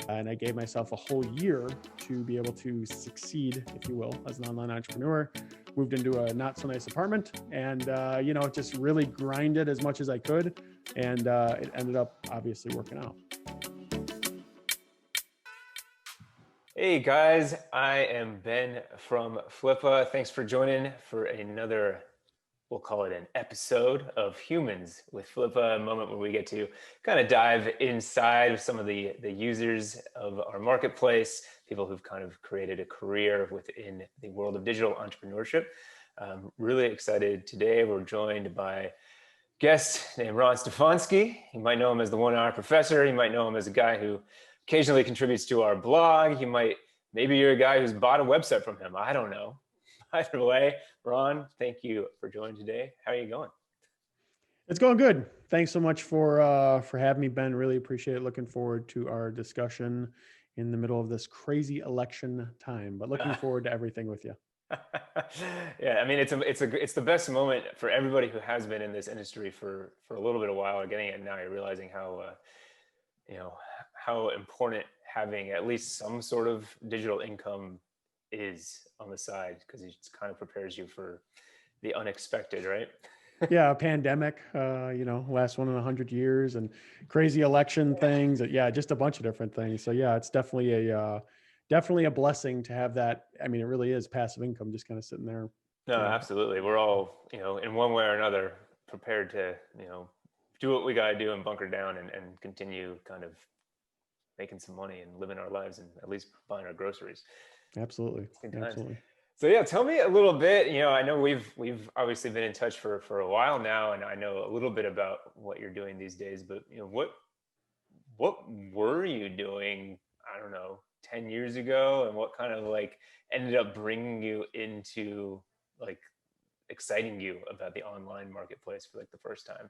And I gave myself a whole year to be able to succeed, if you will, as an online entrepreneur. Moved into a not so nice apartment and, just really grinded as much as I could. And it ended up obviously working out. Hey guys, I am Ben from Flippa. Thanks for joining for another, we'll call it an episode of Humans with Flippa, a moment where we get to kind of dive inside of some of the users of our marketplace, people who've kind of created a career within the world of digital entrepreneurship. Really excited today. We're joined by guest named Ron Stefanski. You might know him as the 1 Hour Professor. You might know him as a guy who occasionally contributes to our blog. Maybe you're a guy who's bought a website from him. I don't know. Either way, Ron, thank you for joining today. How are you going? It's going good. Thanks so much for having me, Ben. Really appreciate it. Looking forward to our discussion in the middle of this crazy election time, but looking forward to everything with you. Yeah, I mean, it's the best moment for everybody who has been in this industry for a little bit of while, or getting it now. You're realizing how important having at least some sort of digital income is on the side, because it just kind of prepares you for the unexpected, right? Yeah, a pandemic, last one in 100 years, and crazy election things. Yeah, just a bunch of different things. So yeah, it's definitely a blessing to have that. I mean, it really is passive income, just kind of sitting there. No, absolutely. We're all, in one way or another, prepared to, do what we got to do and bunker down and continue kind of making some money and living our lives and at least buying our groceries. Absolutely. Absolutely. So yeah, tell me a little bit. I know we've obviously been in touch for a while now, and I know a little bit about what you're doing these days. But what were you doing? I don't know, 10 years ago, and what kind of ended up bringing you into exciting you about the online marketplace for the first time?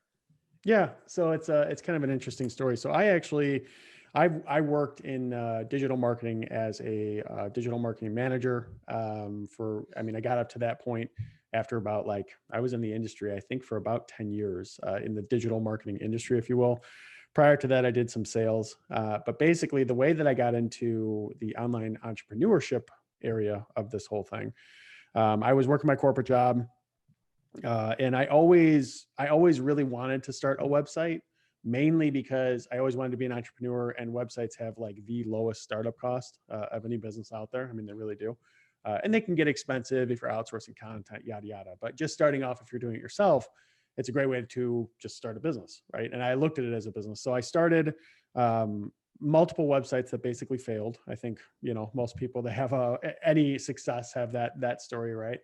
Yeah, so it's kind of an interesting story. So I worked in digital marketing as a digital marketing manager. I got up to that point after about I was in the industry, I think, for about 10 years in the digital marketing industry, if you will. Prior to that, I did some sales. But basically, the way that I got into the online entrepreneurship area of this whole thing, I was working my corporate job. And I always really wanted to start a website, mainly because I always wanted to be an entrepreneur, and websites have the lowest startup cost of any business out there. I mean, they really do. And they can get expensive if you're outsourcing content, yada, yada. But just starting off, if you're doing it yourself, it's a great way to just start a business, right? And I looked at it as a business. So I started multiple websites that basically failed. I think, most people that have any success have that story, right?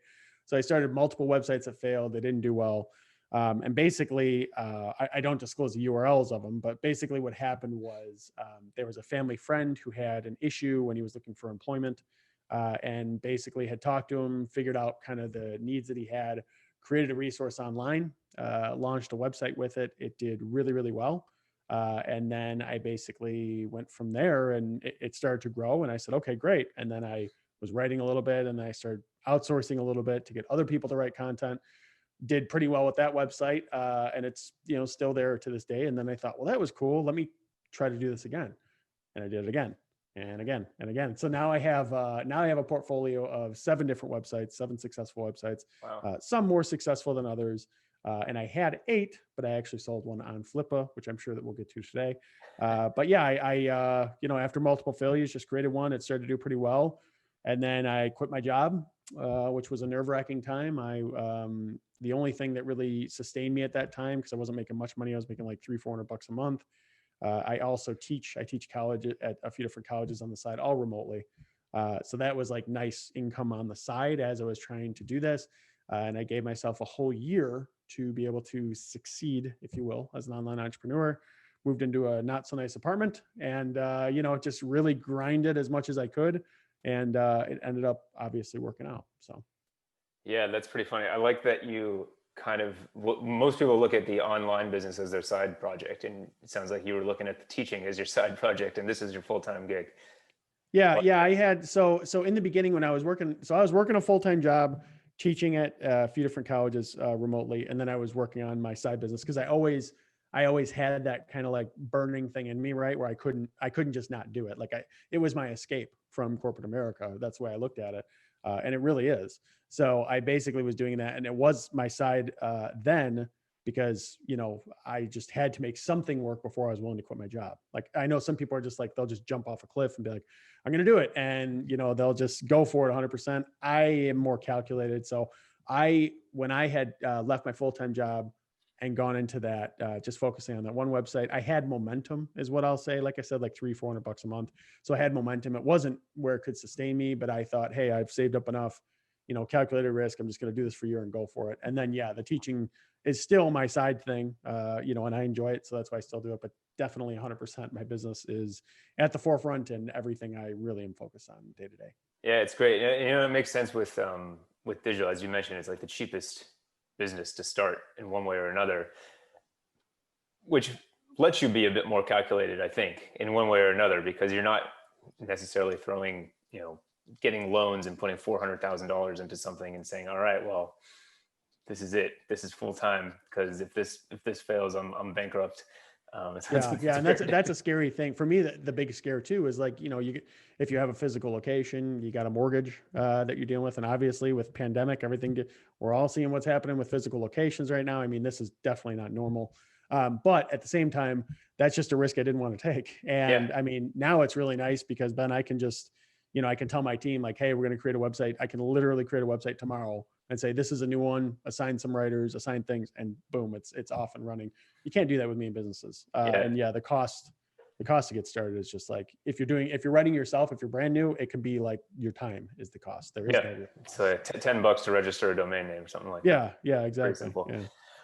So I started multiple websites that failed. They didn't do well. And basically, I don't disclose the URLs of them, but basically what happened was there was a family friend who had an issue when he was looking for employment, and basically had talked to him, figured out kind of the needs that he had, created a resource online, launched a website with it. It did really, really well. And then I basically went from there, and it started to grow. And I said, okay, great. And then I was writing a little bit, and I started outsourcing a little bit to get other people to write content. Did pretty well with that website, and it's still there to this day. And then I thought, well, that was cool. Let me try to do this again, and I did it again and again and again. So now I have a portfolio of 7 different websites, 7 successful websites. Wow. Some more successful than others. And I had 8, but I actually sold one on Flippa, which I'm sure that we'll get to today. But yeah, I after multiple failures, just created one. It started to do pretty well. And then I quit my job, which was a nerve-wracking time. The only thing that really sustained me at that time, because I wasn't making much money, I was making like $300-400 a month. I also teach college at a few different colleges on the side, all remotely. So that was nice income on the side as I was trying to do this. And I gave myself a whole year to be able to succeed, if you will, as an online entrepreneur. Moved into a not so nice apartment, and just really grinded as much as I could. And it ended up obviously working out. So, yeah, that's pretty funny. I like that you most people look at the online business as their side project, and it sounds like you were looking at the teaching as your side project, and this is your full-time gig. Yeah, I had so in the beginning when I was working, I was working a full-time job, teaching at a few different colleges remotely, and then I was working on my side business because I I always had that kind of like burning thing in me, right? Where I couldn't just not do it. Like it was my escape from corporate America. That's the way I looked at it. And it really is. So I basically was doing that, and it was my side then, because I just had to make something work before I was willing to quit my job. Like I know some people are just like, they'll just jump off a cliff and be like, I'm going to do it, and they'll just go for it 100%. I am more calculated. So when I had left my full-time job and gone into that, just focusing on that one website, I had momentum, is what I'll say. Like I said, like $300-400 a month. So I had momentum. It wasn't where it could sustain me, but I thought, hey, I've saved up enough, calculated risk. I'm just going to do this for a year and go for it. And then, yeah, the teaching is still my side thing, and I enjoy it. So that's why I still do it. But definitely 100%, my business is at the forefront, and everything I really am focused on day to day. Yeah, it's great. It makes sense with digital, as you mentioned. It's like the cheapest business to start in one way or another, which lets you be a bit more calculated, I think, in one way or another, because you're not necessarily throwing, getting loans and putting $400,000 into something and saying, all right, well, this is it. This is full time, because if this fails, I'm bankrupt. Yeah, and that's a scary thing for me. The big scare too is like, if you have a physical location, you got a mortgage that you're dealing with, and obviously with pandemic, we're all seeing what's happening with physical locations right now. I mean, this is definitely not normal. But at the same time, that's just a risk I didn't want to take. And Yeah. I mean, now it's really nice because then I can just, I can tell my team like, hey, we're going to create a website. I can literally create a website tomorrow and say, this is a new one, assign some writers, assign things, and boom, it's off and running. You can't do that with me in businesses. Yeah. And yeah, the cost to get started is just like, if you're writing yourself, if you're brand new, it could be like your time is the cost. There is no real cost. So $10 to register a domain name or something like that. Yeah, exactly. Pretty simple.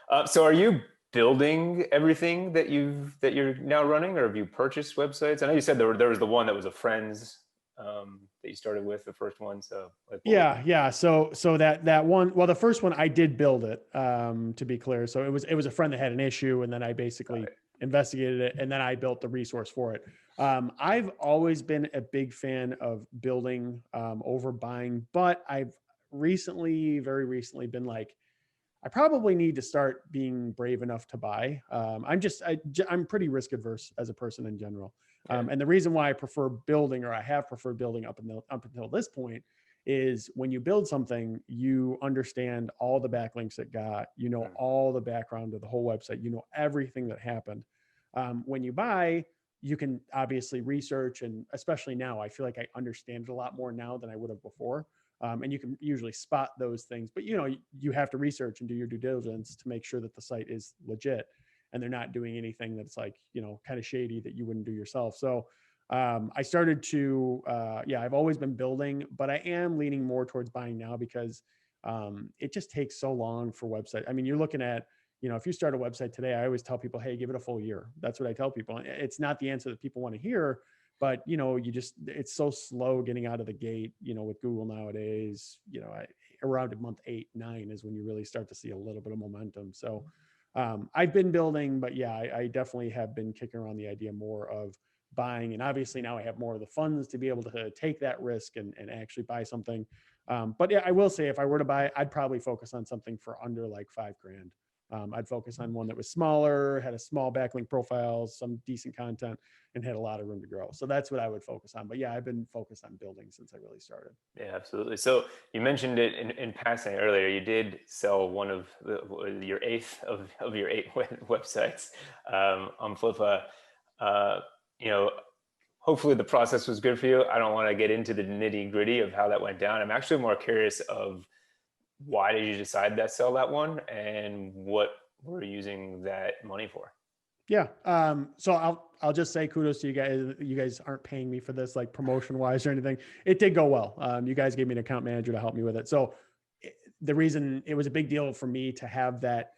Yeah. So are you building everything that you're now running, or have you purchased websites? I know you said there was the one that was a friend's that you started with, the first one. So like, yeah. So that one, well, the first one I did build it, to be clear. So it was a friend that had an issue, and then I basically investigated it, and then I built the resource for it. I've always been a big fan of building over buying, but I've very recently been like, I probably need to start being brave enough to buy. I'm pretty risk adverse as a person in general. And the reason why I prefer building, or I have preferred building up until this point, is when you build something, you understand all the backlinks it got, all the background of the whole website, everything that happened. When you buy, you can obviously research, and especially now, I feel like I understand it a lot more now than I would have before. And you can usually spot those things, but you have to research and do your due diligence to make sure that the site is legit and they're not doing anything that's like, kind of shady that you wouldn't do yourself. So I started to, I've always been building, but I am leaning more towards buying now because it just takes so long for website. I mean, you're looking at, if you start a website today, I always tell people, hey, give it a full year. That's what I tell people. It's not the answer that people want to hear, but it's so slow getting out of the gate, with Google nowadays, around month 8, 9 is when you really start to see a little bit of momentum. So I've been building, but yeah, I definitely have been kicking around the idea more of buying. And obviously now I have more of the funds to be able to take that risk and actually buy something. But yeah, I will say if I were to buy, I'd probably focus on something for under like $5,000. I'd focus on one that was smaller, had a small backlink profile, some decent content, and had a lot of room to grow. So that's what I would focus on. But yeah, I've been focused on building since I really started. Yeah, absolutely. So you mentioned it in passing earlier. You did sell one of your eighth of your 8 websites on Flippa. Uh, you know, hopefully the process was good for you. I don't want to get into the nitty gritty of how that went down. I'm actually more curious of why did you decide to sell that one, and what were you using that money for? Yeah. So I'll just say kudos to you guys. You guys aren't paying me for this, like promotion wise or anything. It did go well. You guys gave me an account manager to help me with it. So the reason it was a big deal for me to have that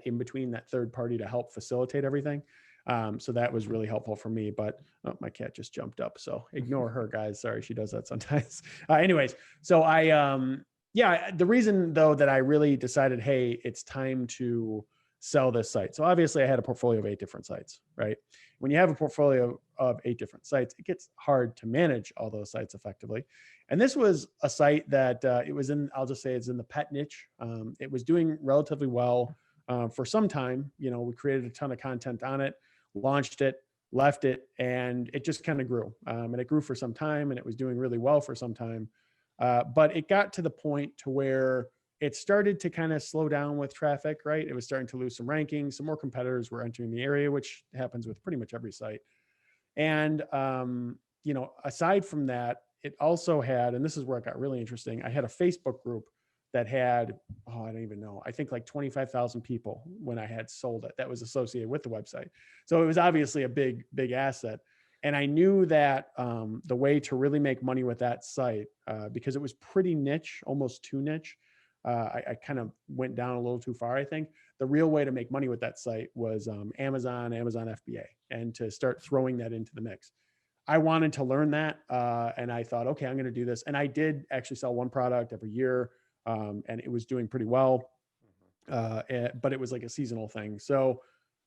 in between, that third party to help facilitate everything. So that was really helpful for me, but my cat just jumped up. So ignore her, guys. Sorry. She does that sometimes. Anyways, so the reason though that I really decided, hey, it's time to sell this site. So obviously I had a portfolio of 8 different sites, right? When you have a portfolio of 8 different sites, it gets hard to manage all those sites effectively. And this was a site that I'll just say it's in the pet niche. It was doing relatively well. for some time. We created a ton of content on it, launched it, left it, and it just kind of grew. And it grew for some time, and it was doing really well for some time. But it got to the point to where it started to kind of slow down with traffic, right? It was starting to lose some rankings. Some more competitors were entering the area, which happens with pretty much every site. And, aside from that, it also had, and this is where it got really interesting. I had a Facebook group that had, oh, I don't even know, I think like 25,000 people when I had sold it that was associated with the website. So it was obviously a big, big asset. And I knew that the way to really make money with that site, because it was pretty niche, almost too niche, I kind of went down a little too far, I think. The real way to make money with that site was Amazon FBA, and to start throwing that into the mix. I wanted to learn that, and I thought, okay, I'm going to do this. And I did actually sell one product every year, and it was doing pretty well, but it was like a seasonal thing. So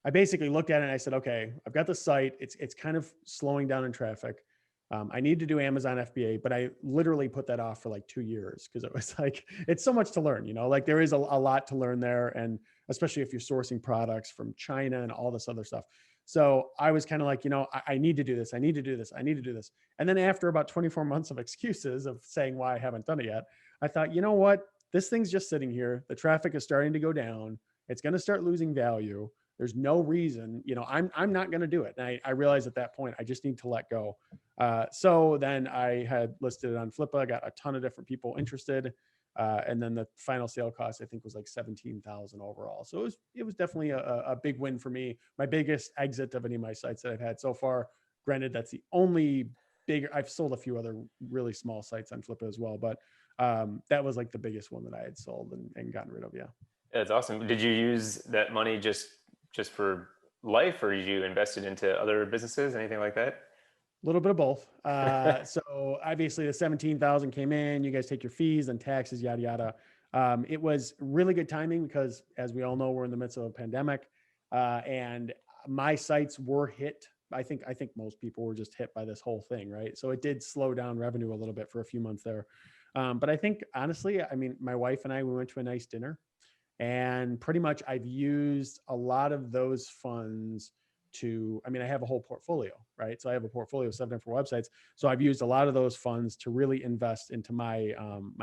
I basically looked at it and I said, okay, I've got the site. It's kind of slowing down in traffic. I need to do Amazon FBA, but I literally put that off for like 2 years because it was like, it's so much to learn, like there is a lot to learn there. And especially if you're sourcing products from China and all this other stuff. So I was kind of like, I need to do this. I need to do this. I need to do this. And then after about 24 months of excuses of saying why I haven't done it yet, I thought, you know what? This thing's just sitting here. The traffic is starting to go down. It's going to start losing value. There's no reason, I'm not going to do it. And I realized at that point, I just need to let go. So then I had listed it on Flippa. I got a ton of different people interested. And then the final sale cost, I think, was like 17,000 overall. So it was definitely a big win for me. My biggest exit of any of my sites that I've had so far. Granted, that's the only big. I've sold a few other really small sites on Flippa as well, but that was like the biggest one that I had sold and gotten rid of. Yeah. That's awesome. Did you use that money just for life, or did you invest it into other businesses, anything like that? A little bit of both. So obviously the 17,000 came in, you guys take your fees and taxes, yada, yada. It was really good timing because as we all know, we're in the midst of a pandemic, and my sites were hit. I think most people were just hit by this whole thing. Right. So it did slow down revenue a little bit for a few months there. But I think honestly, my wife and I, we went to a nice dinner, and pretty much I've used a lot of those funds I have a whole portfolio, right? So I have a portfolio of 7 different websites. So I've used a lot of those funds to really invest into my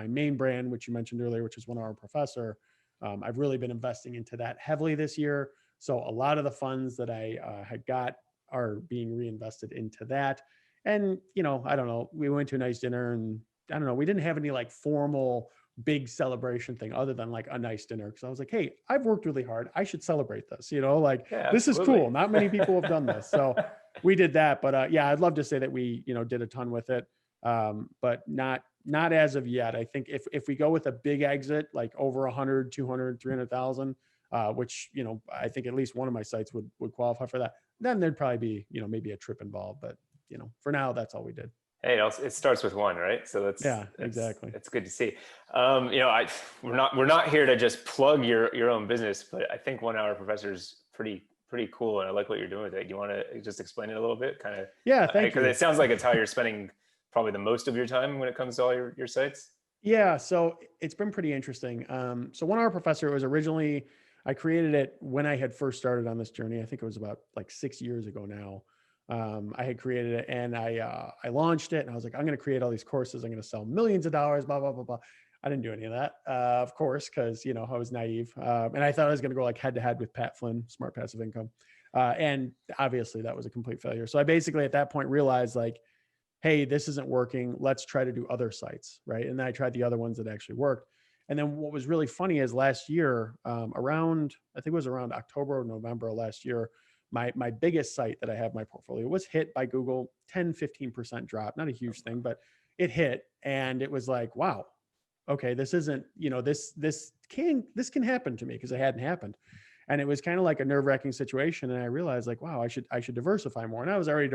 main brand, which you mentioned earlier, which is One Hour Professor. I've really been investing into that heavily this year. So a lot of the funds that I had got are being reinvested into that. And, I don't know, we went to a nice dinner, and I don't know, we didn't have any like formal big celebration thing other than like a nice dinner. Cause I was like, hey, I've worked really hard. I should celebrate this, like Yeah, this is absolutely. cool. Not many people have done this. So we did that. But yeah, I'd love to say that we, did a ton with it. But not as of yet. I think if we go with a big exit, like over 100, 200, 300,000, which, I think at least one of my sites would qualify for that, then there'd probably be, maybe a trip involved. But, for now, that's all we did. Hey, it starts with one, right? So Yeah, exactly. that's good to see. We're not here to just plug your own business, but I think One Hour Professor is pretty cool, and I like what you're doing with it. Do you want to just explain it a little bit, kind of? Yeah, thank you. Because it sounds like it's how you're spending probably the most of your time when it comes to all your sites. Yeah, so it's been pretty interesting. So One Hour Professor was originally, I created it when I had first started on this journey. I think it was about like 6 years ago now. I had created it, and I launched it, and I was like, I'm going to create all these courses. I'm going to sell millions of dollars, blah, blah, blah, blah. I didn't do any of that, of course, because, I was naive. And I thought I was going to go like head to head with Pat Flynn, Smart Passive Income. And obviously that was a complete failure. So I basically at that point realized like, hey, this isn't working. Let's try to do other sites. Right. And then I tried the other ones that actually worked. And then what was really funny is last year, I think it was around October or November of last year, my biggest site that I have my portfolio was hit by Google, 10-15% drop, not a huge thing, but it hit. And it was like, wow, okay, this isn't, this can happen to me, because it hadn't happened. And it was kind of like a nerve-wracking situation. And I realized like, wow, I should diversify more. And I was already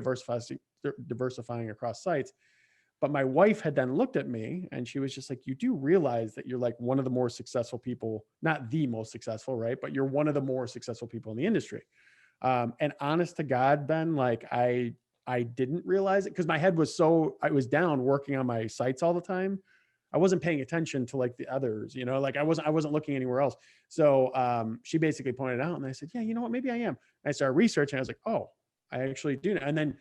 diversifying across sites. But my wife had then looked at me, and she was just like, you do realize that you're like one of the more successful people, not the most successful, right? But you're one of the more successful people in the industry. And honest to God, Ben, like I didn't realize it because my head was I was down working on my sites all the time. I wasn't paying attention to like the others, like I wasn't looking anywhere else. So she basically pointed out, and I said, yeah, you know what, maybe I am. And I started researching. I was like, oh, I actually do. And then,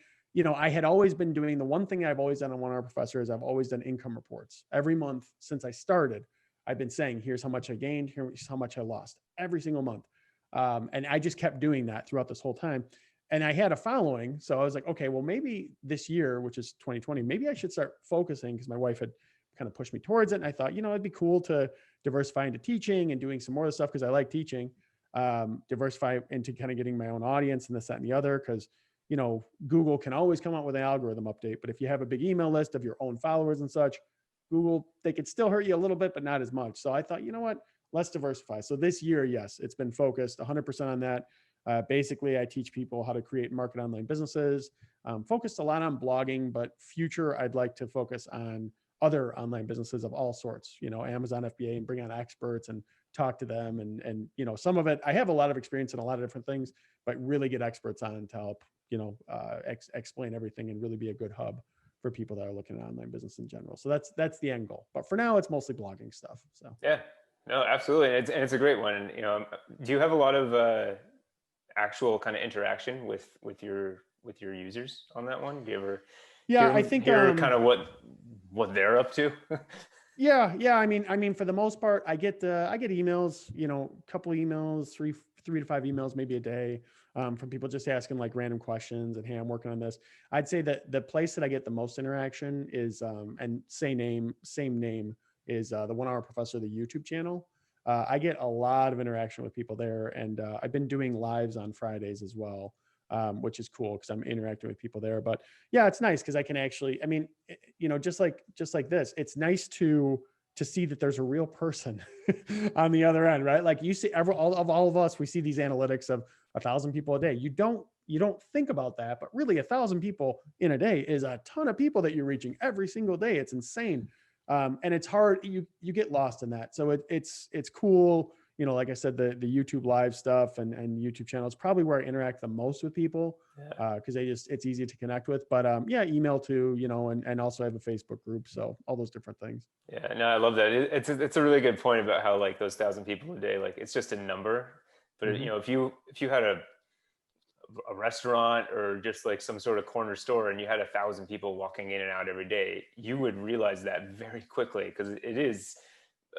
I had always been doing the one thing I've always done on One Hour Professor is I've always done income reports every month since I started. I've been saying, here's how much I gained, here's how much I lost every single month. And I just kept doing that throughout this whole time. And I had a following. So I was like, okay, well, maybe this year, which is 2020, maybe I should start focusing, because my wife had kind of pushed me towards it. And I thought, it'd be cool to diversify into teaching and doing some more of the stuff, because I like teaching, diversify into kind of getting my own audience and this, that, and the other. Because, Google can always come out with an algorithm update. But if you have a big email list of your own followers and such, Google, they could still hurt you a little bit, but not as much. So I thought, you know what, let's diversify. So this year, yes, it's been focused 100% on that. Basically, I teach people how to create and market online businesses, focused a lot on blogging, but future, I'd like to focus on other online businesses of all sorts, Amazon FBA, and bring on experts and talk to them. And some of it, I have a lot of experience in a lot of different things, but really get experts on to help, explain everything and really be a good hub for people that are looking at online business in general. So that's the end goal. But for now, it's mostly blogging stuff. So Yeah, no, absolutely. And it's a great one. And, do you have a lot of actual kind of interaction with your users on that one? Do you ever yeah, I think hear kind of what they're up to? Yeah. I mean, for the most part, I get emails, a couple of emails, three to five emails, maybe a day, from people just asking like random questions and, hey, I'm working on this. I'd say that the place that I get the most interaction is, and same name is the One Hour Professor, the YouTube channel. I get a lot of interaction with people there, and I've been doing lives on Fridays as well. Which is cool because I'm interacting with people there. But yeah, it's nice because I can actually, I mean, just like this, it's nice to see that there's a real person on the other end, right? Like you see all of us, we see these analytics of 1,000 people a day. You don't think about that, but really 1,000 people in a day is a ton of people that you're reaching every single day. It's insane. And it's hard. You get lost in that. So it's cool. Like I said, the YouTube live stuff and YouTube channel is probably where I interact the most with people, because it's easy to connect with. But yeah, email too, and also I have a Facebook group. So all those different things. Yeah, no, I love that. It's a really good point about how like those 1,000 people a day, like it's just a number. But Mm-hmm. if you had a restaurant or just like some sort of corner store and you had 1,000 people walking in and out every day, you would realize that very quickly, because it is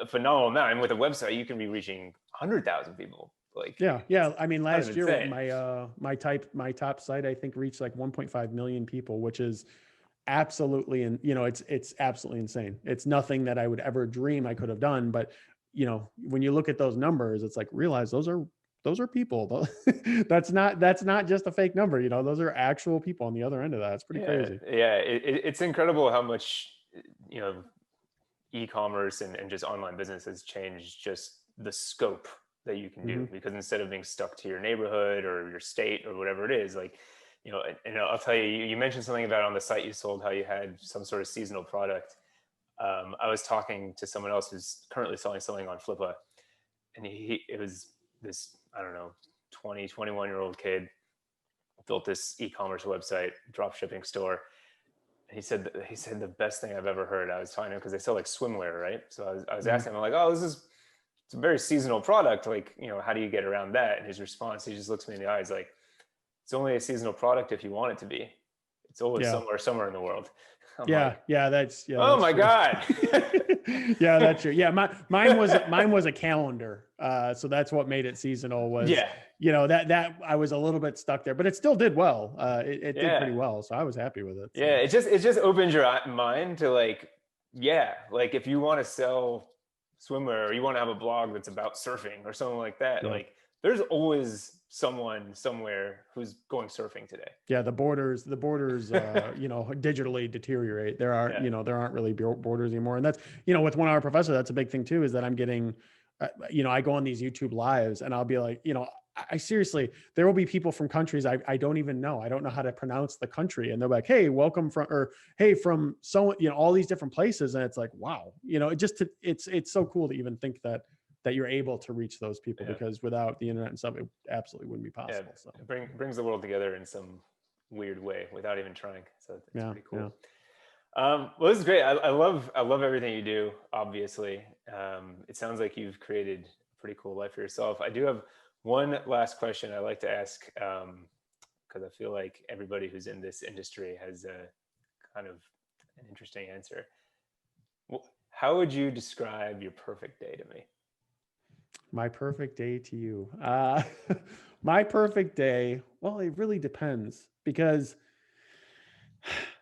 a phenomenal amount. And with a website, you can be reaching 100,000 people. Like, Yeah. I mean, kind of last year insane. my top site, I think, reached like 1.5 million people, which is absolutely, and it's absolutely insane. It's nothing that I would ever dream I could have done. But when you look at those numbers, it's like, realize those are people. That's not just a fake number. Those are actual people on the other end of that. It's pretty crazy. Yeah. It's incredible how much, you know, e-commerce and just online business has changed just the scope that you can do, Mm-hmm. because instead of being stuck to your neighborhood or your state or whatever it is, like, and I'll tell you, you mentioned something about on the site you sold, how you had some sort of seasonal product. I was talking to someone else who's currently selling something on Flippa, and it was this, I don't know, 21-year-old kid built this e-commerce website, drop shipping store. He said the best thing I've ever heard. I was talking to him because they sell like swimwear, right? So I was Mm-hmm. asking him, I'm like, oh, it's a very seasonal product. Like, how do you get around that? And his response, he just looks me in the eyes like, it's only a seasonal product if you want it to be. It's always Yeah. somewhere in the world. I'm Yeah, like, oh that's my true. God. Yeah, that's true. Yeah, mine was a calendar. So that's what made it seasonal was, Yeah. that I was a little bit stuck there, but it still did well. It did Yeah. pretty well, so I was happy with it. Yeah. So It just opens your mind to like, yeah, like if you want to sell swimwear or you want to have a blog that's about surfing or something like that, yeah, like there's always someone somewhere who's going surfing today. yeah, the borders, digitally deteriorate. Yeah. There aren't really borders anymore, and that's with One Hour Professor, that's a big thing too. Is that I'm getting, I go on these YouTube lives and I'll be like, I seriously, there will be people from countries I don't even know. I don't know how to pronounce the country. And they're like, hey, welcome from, or hey, from so, all these different places. And it's like, wow, it's so cool to even think that you're able to reach those people, Yeah. because without the internet and stuff, it absolutely wouldn't be Yeah. possible. So Brings the world together in some weird way without even trying. So it's yeah, pretty yeah. cool. Well, this is great. I love everything you do. Obviously, it sounds like you've created a pretty cool life for yourself. I do have one last question I like to ask because I feel like everybody who's in this industry has a kind of an interesting answer. How would you describe your perfect day to me? My perfect day to you. My perfect day. Well, it really depends because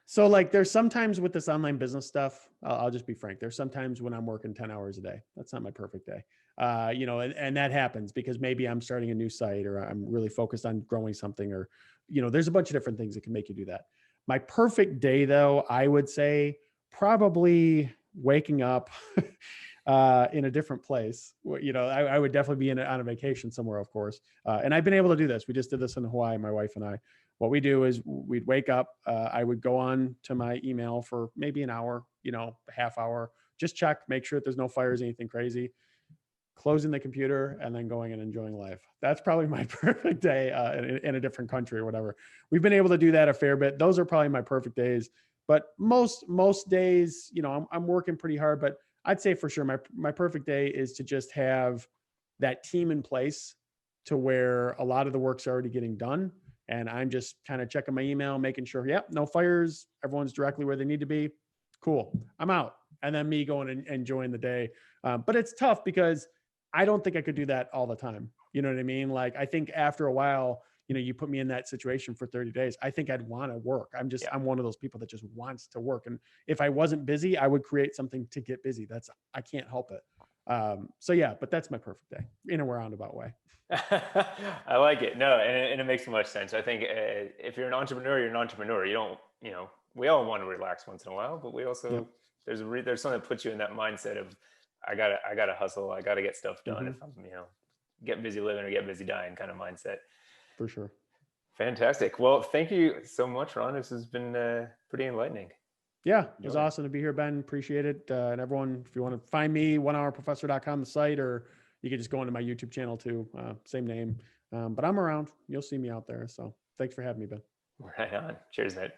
so like there's sometimes with this online business stuff, I'll just be frank. There's sometimes when I'm working 10 hours a day. That's not my perfect day. And that happens because maybe I'm starting a new site or I'm really focused on growing something or, there's a bunch of different things that can make you do that. My perfect day though, I would say probably waking up in a different place. I would definitely be on a vacation somewhere, of course. And I've been able to do this. We just did this in Hawaii, my wife and I. What we do is we'd wake up. I would go on to my email for maybe an hour, a half hour, just check, make sure that there's no fires, anything crazy, closing the computer and then going and enjoying life. That's probably my perfect day in a different country or whatever. We've been able to do that a fair bit. Those are probably my perfect days. But most days, I'm working pretty hard. But I'd say for sure my perfect day is to just have that team in place to where a lot of the work's already getting done. And I'm just kind of checking my email, making sure, yep, no fires, everyone's directly where they need to be. Cool, I'm out. And then me going and enjoying the day. But it's tough because I don't think I could do that all the time. You know what I mean? Like, I think after a while, you put me in that situation for 30 days. I think I'd want to work. Yeah. I'm one of those people that just wants to work. And if I wasn't busy, I would create something to get busy. I can't help it. So yeah, but that's my perfect day in a roundabout way. I like it. No, and it makes so much sense. I think if you're an entrepreneur, you're an entrepreneur. You don't, we all want to relax once in a while, but we Yep. also there's something that puts you in that mindset of I gotta hustle, I gotta get stuff done Hmm. if I'm get busy living or get busy dying kind of mindset. For sure. Fantastic. Well, thank you so much, Ron. This has been pretty enlightening. Yeah, it was Enjoyed it. awesome to be here, Ben. Appreciate it. And everyone, if you want to find me, onehourprofessor.com, the site, or you can just go into my YouTube channel too. Same name. But I'm around. You'll see me out there. So thanks for having me, Ben. Right on. Cheers, mate.